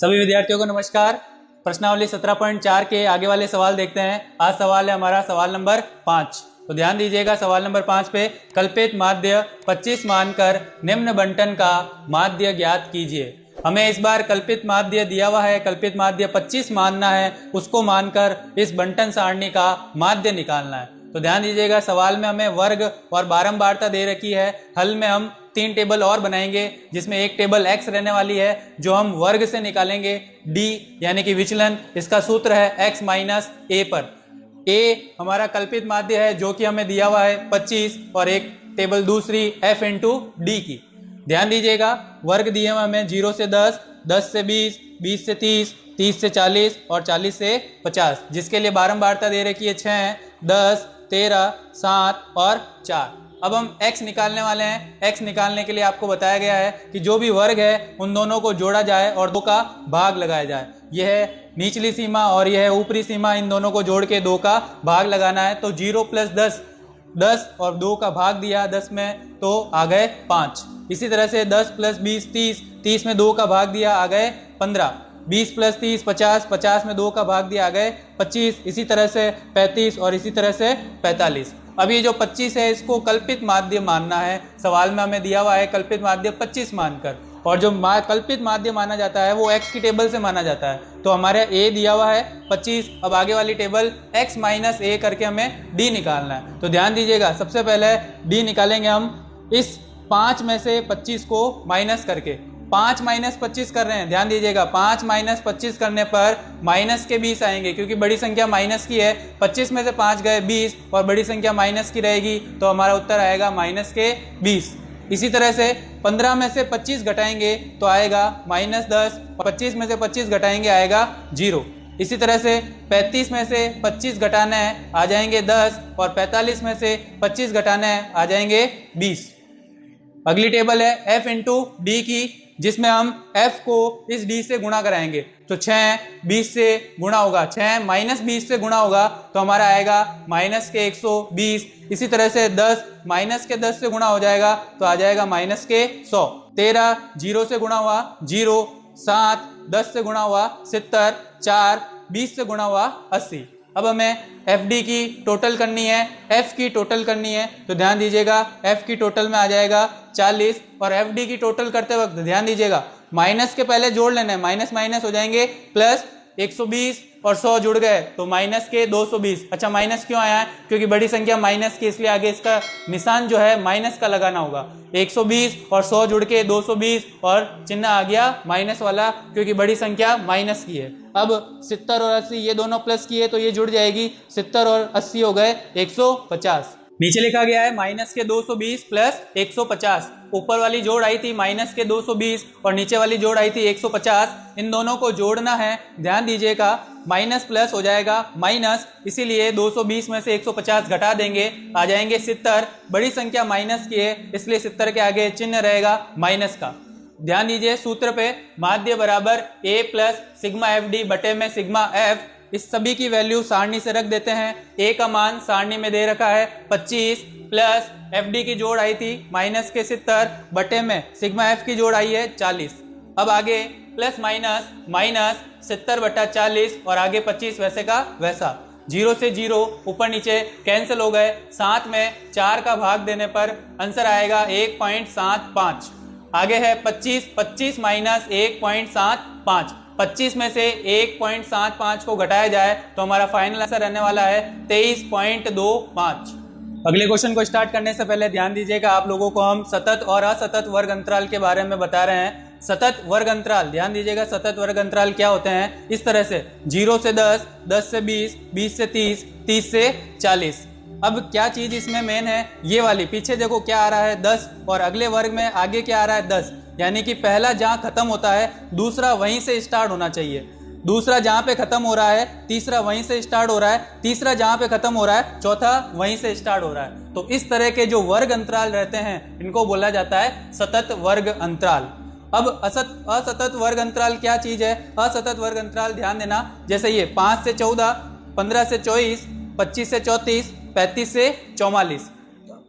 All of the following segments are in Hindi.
सभी विद्यार्थियों को नमस्कार। प्रश्नावली 17.4 के आगे वाले सवाल देखते हैं। आज सवाल है हमारा सवाल नंबर 5। तो ध्यान दीजिएगा सवाल नंबर 5 पे कल्पित माध्य 25 मानकर निम्न बंटन का माध्य ज्ञात कीजिए। हमें इस बार कल्पित माध्य दिया हुआ है, कल्पित माध्य 25 मानना है, उसको मानकर इस बंटन सारणी का माध्य निकालना है। तो ध्यान दीजिएगा सवाल में हमें वर्ग और बारंबारता दे रखी है। हल में हम 3 टेबल और बनाएंगे, जिसमें एक टेबल x रहने वाली है जो हम वर्ग से निकालेंगे d यानी कि विचलन। इसका सूत्र है x माइनस a पर। a हमारा कल्पित माध्य है जो कि हमें दिया हुआ है 25 और एक टेबल दूसरी f इंटू डी की। ध्यान दीजिएगा वर्ग दिए हुए हमें 0 से 10, 10 से 20, 20 से 30, 30 से 40 और 40 से 50, जिसके लिए बारंबारता दे रखी है 6, 10, 13, 7 और 4। अब हम x निकालने वाले हैं। x निकालने के लिए आपको बताया गया है कि जो भी वर्ग है उन दोनों को जोड़ा जाए और 2 का भाग लगाया जाए। यह है निचली सीमा और यह है ऊपरी सीमा, इन दोनों को जोड़ के 2 का भाग लगाना है। तो 0 प्लस 10, 10 और 2 का भाग दिया 10 में तो आ गए 5। इसी तरह से 10 प्लस 20 30, 30 में 2 का भाग दिया आ गए 15। 20 प्लस 30 50, 50 में 2 का भाग दिया आ गए 25। इसी तरह से 35 और इसी तरह से 45। अब ये जो 25 है इसको कल्पित माध्य मानना है। सवाल में हमें दिया हुआ है कल्पित माध्य 25 मानकर, और जो कल्पित माध्य माना जाता है वो x की टेबल से माना जाता है। तो हमारे a दिया हुआ है 25। अब आगे वाली टेबल x माइनस a करके हमें d निकालना है। तो ध्यान दीजिएगा सबसे पहले d निकालेंगे हम इस 5 में से 25 को माइनस करके। 5 माइनस 25 कर रहे हैं, ध्यान दीजिएगा 5 माइनस 25 करने पर माइनस के 20 आएंगे, क्योंकि बड़ी संख्या माइनस की है। 25 में से 5 गए 20 और बड़ी संख्या माइनस की रहेगी, तो हमारा उत्तर आएगा माइनस के 20। इसी तरह से 15 में से 25 घटाएंगे तो आएगा माइनस 10, 25 में से 25 घटाएंगे आएगा 0। इसी तरह से 35 में से 25 घटाना है आ जाएंगे 10 और 45 में से 25 घटाना है आ जाएंगे 20। अगली टेबल है f इंटू डी की, जिसमें हम f को इस d से गुणा कराएंगे। तो 6 20 से गुणा होगा, 6 माइनस 20 से गुणा होगा तो हमारा आएगा माइनस के 120। इसी तरह से 10 माइनस के 10 से गुणा हो जाएगा तो आ जाएगा माइनस के 100। 13 0 से गुणा हुआ 0, 7 10 से गुणा हुआ 70, 4 20 से गुणा हुआ 80। अब हमें एफ डी की टोटल करनी है, एफ की टोटल करनी है। तो ध्यान दीजिएगा एफ की टोटल में आ जाएगा 40, और एफ डी की टोटल करते वक्त ध्यान दीजिएगा माइनस के पहले जोड़ लेना है, माइनस माइनस हो जाएंगे प्लस 120 और 100 जुड़ गए तो माइनस के 220। अच्छा माइनस क्यों आया है? क्योंकि बड़ी संख्या माइनस की, इसलिए आगे इसका निशान जो है माइनस का लगाना होगा। 120 और 100 जुड़ के 220 और चिन्ह आ गया माइनस वाला, क्योंकि बड़ी संख्या माइनस की है। अब 70 और 80 ये दोनों प्लस की है तो ये जुड़ जाएगी, 70 और 80 हो गए 150। नीचे लिखा गया है माइनस के 220 प्लस 150। ऊपर वाली जोड़ आई थी माइनस के 220 और नीचे वाली जोड़ आई थी 150। इन दोनों को जोड़ना है। ध्यान दीजिएगा माइनस प्लस हो जाएगा माइनस, इसीलिए 220 में से 150 घटा देंगे आ जाएंगे 70। बड़ी संख्या माइनस की है इसलिए 70 के आगे चिन्ह रहेगा माइनस का। ध्यान दीजिए सूत्र पे माध्य बराबर a plus sigma F D बटे में सिग्मा एफ। इस सभी की वैल्यू सारणी से रख देते हैं। a का मान सारणी में दे रखा है 25 प्लस एफ डी की जोड़ आई थी माइनस के 70 बटे में सिग्मा एफ की जोड़ आई है 40। अब आगे प्लस माइनस माइनस 70 बटा 40 और आगे 25 वैसे का वैसा। 0 से 0 ऊपर नीचे कैंसिल हो गए, 7 में 4 का भाग देने पर आंसर आएगा 1.75। आगे है 25, 25 माइनस 1.75। 25 में से 1.75 को घटाया जाए तो हमारा फाइनल आंसर रहने वाला है 23.25। अगले क्वेश्चन को स्टार्ट करने से पहले ध्यान दीजिएगा आप लोगों को हम सतत और असतत वर्ग अंतराल के बारे में बता रहे हैं। सतत वर्ग अंतराल, ध्यान दीजिएगा सतत वर्ग अंतराल क्या होते हैं। इस तरह से 0 से 10, 10 से 20, 20 से 30, 30 से 40। अब क्या चीज इसमें मेन है, ये वाली पीछे देखो क्या आ रहा है 10 और अगले वर्ग में आगे क्या आ रहा है 10, यानी कि पहला जहां खत्म होता है दूसरा वहीं से स्टार्ट होना चाहिए। दूसरा जहां पे खत्म हो रहा है तीसरा वहीं से स्टार्ट हो रहा है, तीसरा जहां पे खत्म हो रहा है चौथा वहीं से स्टार्ट हो रहा है। तो इस तरह के जो वर्ग अंतराल रहते हैं इनको बोला जाता है सतत वर्ग अंतराल। अब असतत वर्ग अंतराल क्या चीज है? असतत वर्ग अंतराल ध्यान देना, जैसे ये 5 से 14, 15 से 24, 25 से 34, 35 से 44।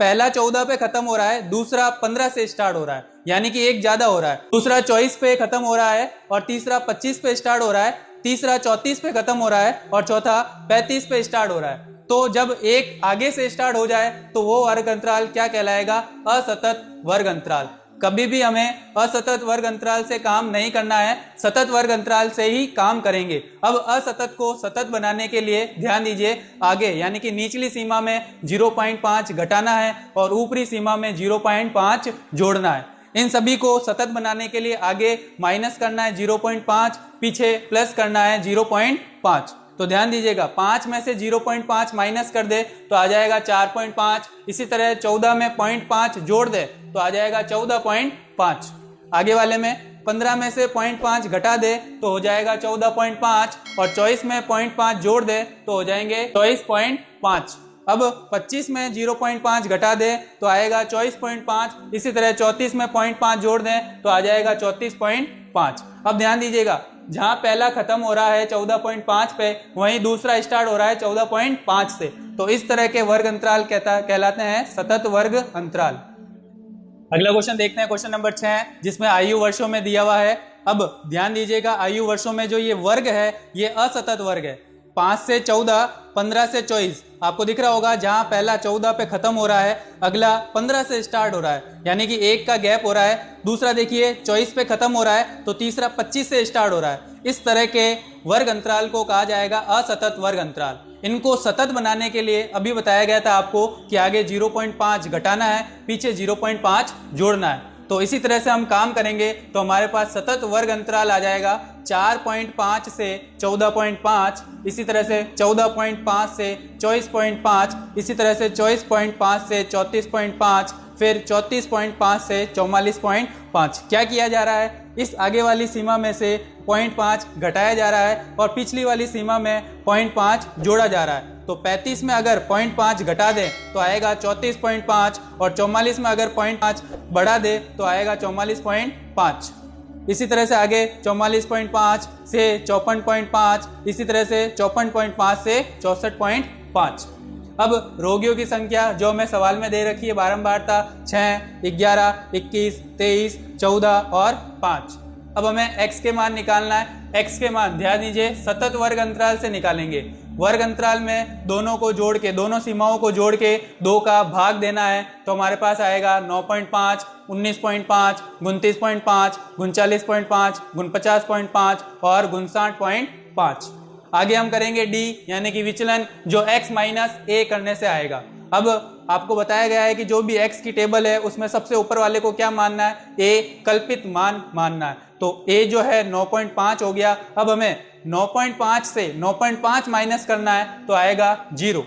पहला 14 पे खत्म हो रहा है, दूसरा 15 से स्टार्ट हो रहा है, यानी कि एक ज्यादा हो रहा है, दूसरा 24 पे खत्म हो रहा है और तीसरा 25 पे स्टार्ट हो रहा है, तीसरा 34 पे खत्म हो रहा है और चौथा 35 पे स्टार्ट हो रहा है। तो जब एक आगे से स्टार्ट हो जाए तो वो वर्ग अंतराल क्या कहलाएगा? असतत वर्ग अंतराल। कभी भी हमें असतत वर्ग अंतराल से काम नहीं करना है, सतत वर्ग अंतराल से ही काम करेंगे। अब असतत को सतत बनाने के लिए ध्यान दीजिए, आगे यानी कि निचली सीमा में 0.5 घटाना है और ऊपरी सीमा में 0.5 जोड़ना है। इन सभी को सतत बनाने के लिए आगे माइनस करना है 0.5, पीछे प्लस करना है 0.5। तो ध्यान दीजिएगा, 5 में से 0.5 माइनस कर दे तो आ जाएगा 4.5। इसी तरह 14 में 0.5 जोड़ दे तो आ जाएगा 14.5। आगे वाले में 15 में से 0.5 घटा दे तो हो जाएगा 14.5 और 24 में 0.5 जोड़ दे तो हो जाएंगे 24.5। अब 25 में 0.5 घटा दे तो आएगा 24.5। इसी तरह 34 में 0.5 जोड़ दें तो आ जाएगा 34.5। अब ध्यान दीजिएगा, जहां पहला खत्म हो रहा है 14.5 पे, वहीं दूसरा स्टार्ट हो रहा है 14.5 से। तो इस तरह के वर्ग अंतराल कहलाते हैं सतत वर्ग अंतराल। अगला क्वेश्चन देखते हैं, क्वेश्चन नंबर 6, जिसमें आयु वर्षों में दिया हुआ है। अब ध्यान दीजिएगा, आयु वर्षों में जो ये वर्ग है ये असतत वर्ग है। 5 से 14, 15 से 24 आपको दिख रहा होगा, जहां पहला 14 पे खत्म हो रहा है, अगला 15 से स्टार्ट हो रहा है, यानी कि एक का गैप हो रहा है। दूसरा देखिए 24 पे खत्म हो रहा है तो तीसरा 25 से स्टार्ट हो रहा है। इस तरह के वर्ग अंतराल को कहा जाएगा असतत वर्ग अंतराल। इनको सतत बनाने के लिए अभी बताया गया था आपको कि आगे 0.5 घटाना है, पीछे 0.5 जोड़ना है। तो इसी तरह से हम काम करेंगे तो हमारे पास सतत वर्ग अंतराल आ जाएगा 4.5 से 14.5, इसी तरह से 14.5 से 24.5, इसी तरह से 24.5 से 34.5, फिर 34.5 से 44.5। क्या किया जा रहा है? इस आगे वाली सीमा में से 0.5 घटाया जा रहा है और पिछली वाली सीमा में 0.5 जोड़ा जा रहा है। तो 35 में अगर 0.5 घटा दें तो आएगा 34.5 और 44 में अगर 0.5 बढ़ा दे तो आएगा 44.5। इसी तरह से आगे 44.5 से 54.5, इसी तरह से 54.5 से 64.5। अब रोगियों की संख्या जो हमें सवाल में दे रखी है बारंबारता 6, 11, 21, 23, 14 और 5। अब हमें x के मान निकालना है। x के मान ध्यान दीजिए सतत वर्ग अंतराल से निकालेंगे। वर्ग अंतराल में दोनों को जोड़ के, दोनों सीमाओं को जोड़ के 2 का भाग देना है तो हमारे पास आएगा 9.5, 19.5, 29.5, 39.5, 49.5 और 59.5। आगे हम करेंगे d यानी कि विचलन, जो x माइनस a करने से आएगा। अब आपको बताया गया है कि जो भी x की टेबल है उसमें सबसे ऊपर वाले को क्या मानना है? a कल्पित मान मानना है। तो a जो है 9.5 हो गया। अब हमें 9.5 से 9.5 माइनस करना है तो आएगा 0।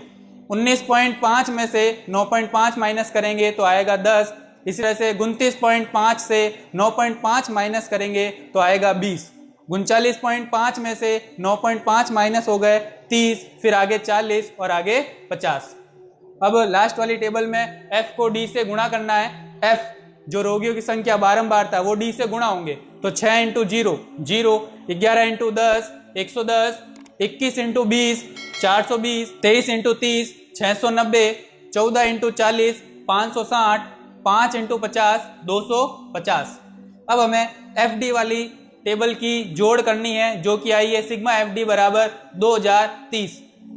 19.5 में से 9.5 माइनस करेंगे तो आएगा 10। इसी तरह से 29.5 से 9.5 माइनस करेंगे तो आएगा 20। 39.5 में से 9.5 माइनस हो गए 30, फिर आगे 40 और आगे 50। अब लास्ट वाली टेबल में f को d से गुणा करना है। f जो रोगियों की संख्या बारंबार था वो d से गुणा होंगे तो 6 into 0 0, 11 into 10 110, 21 into 20 420, 23 into 30 690, 14 into 40 560, 5 into 50 250। अब हमें एफ डी वाली टेबल की जोड़ करनी है जो कि आई है सिग्मा एफ डी बराबर 2030,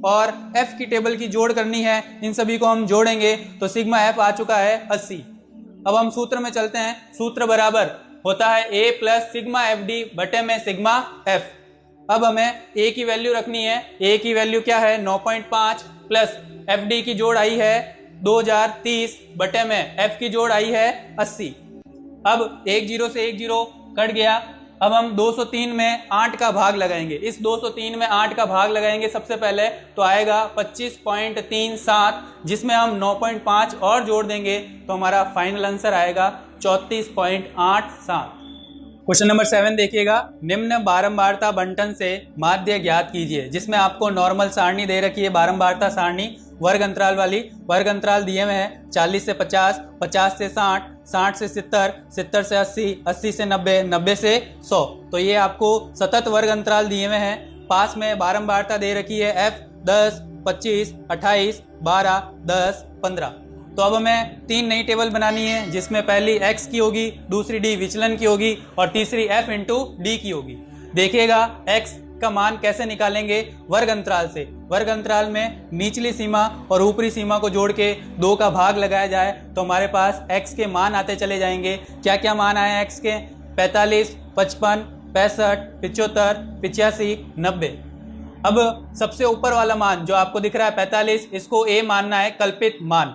और एफ की टेबल की जोड़ करनी है। इन सभी को हम जोड़ेंगे तो सिग्मा एफ आ चुका है 80। अब हम सूत्र में चलते हैं। सूत्र बराबर होता है a plus sigma F D बटे में सिग्मा एफ। अब हमें a की वैल्यू रखनी है। a की वैल्यू क्या है 9.5 प्लस एफ डी की जोड़ आई है 2030 बटे में एफ की जोड़ आई है 80। अब एक जीरो से एक जीरो कट गया। अब हम 203 में 8 का भाग लगाएंगे। इस 203 में 8 का भाग लगाएंगे सबसे पहले तो आएगा 25.37, जिसमें हम 9.5 और जोड़ देंगे तो हमारा फाइनल आंसर आएगा 34.87। क्वेश्चन नंबर 7 देखिएगा। निम्न बारंबारता बंटन से माध्य ज्ञात कीजिए, जिसमें आपको नॉर्मल सारणी दे रखी है, बारंबारता सारणी वर्ग अंतराल वाली। वर्ग अंतराल दिए हुए हैं 40 से 50, 50 से 60, 60 से 70, 70 से 80, 80 से 90, 90 से 100। तो ये आपको सतत वर्ग अंतराल दिए हुए हैं। पास में बारंबारता दे रखी है f 10, 25, 28, 12, 10, 15। तो अब हमें 3 नई टेबल बनानी है, जिसमें पहली x की होगी, दूसरी d विचलन की होगी और तीसरी f इंटू डी की होगी। देखिएगा x का मान कैसे निकालेंगे, वर्ग अंतराल से। वर्ग अंतराल में निचली सीमा और ऊपरी सीमा को जोड़ के 2 का भाग लगाया जाए तो हमारे पास x के मान आते चले जाएंगे। क्या क्या मान आए x के? 45, 55, 65, 75, 85, 90। अब सबसे ऊपर वाला मान जो आपको दिख रहा है 45, इसको a मानना है, कल्पित मान।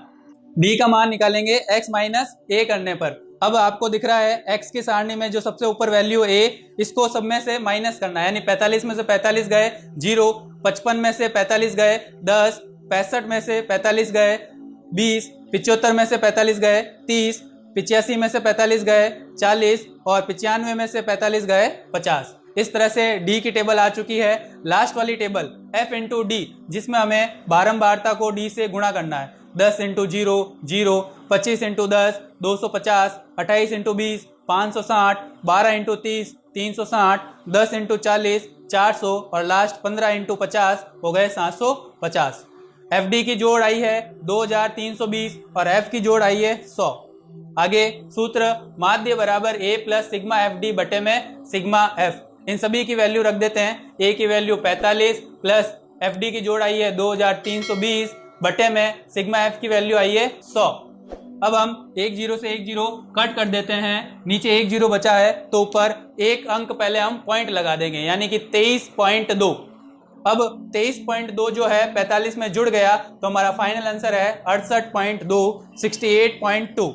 d का मान निकालेंगे x माइनस a करने पर। अब आपको दिख रहा है x की सारणी में जो सबसे ऊपर वैल्यू a, इसको सब में से माइनस करना है, यानी 45 में से 45 गए 0, 55 में से 45 गए 10, 65 में से 45 गए 20, 75 में से 45 गए 30, 85 में से 45 गए 40 और 95 में से 45 गए 50। इस तरह से d की टेबल आ चुकी है। लास्ट वाली टेबल f इंटू डी, जिसमें हमें बारंबारता को d से गुणा करना है। 10 into 0 0, 25 into 10 250, 28 into 20 560, 12 into 30 360, 10 into 40 400 और लास्ट 15 इंटू 50 हो गए 750। FD की जोड़ आई है 2320 और F की जोड़ आई है 100। आगे सूत्र माध्य बराबर A प्लस सिग्मा FD बटे में सिग्मा F। इन सभी की वैल्यू रख देते हैं। A की वैल्यू 45 प्लस FD की जोड़ आई है 2320 बटे में सिग्मा F की वैल्यू आई है 100। अब हम 1 0 से 1 0 कट कर देते हैं, नीचे 1 0 बचा है तो ऊपर एक अंक पहले हम पॉइंट लगा देंगे, यानी कि 23.2। अब 23.2 जो है 45 में जुड़ गया तो हमारा फाइनल आंसर है 68.2, 68.2।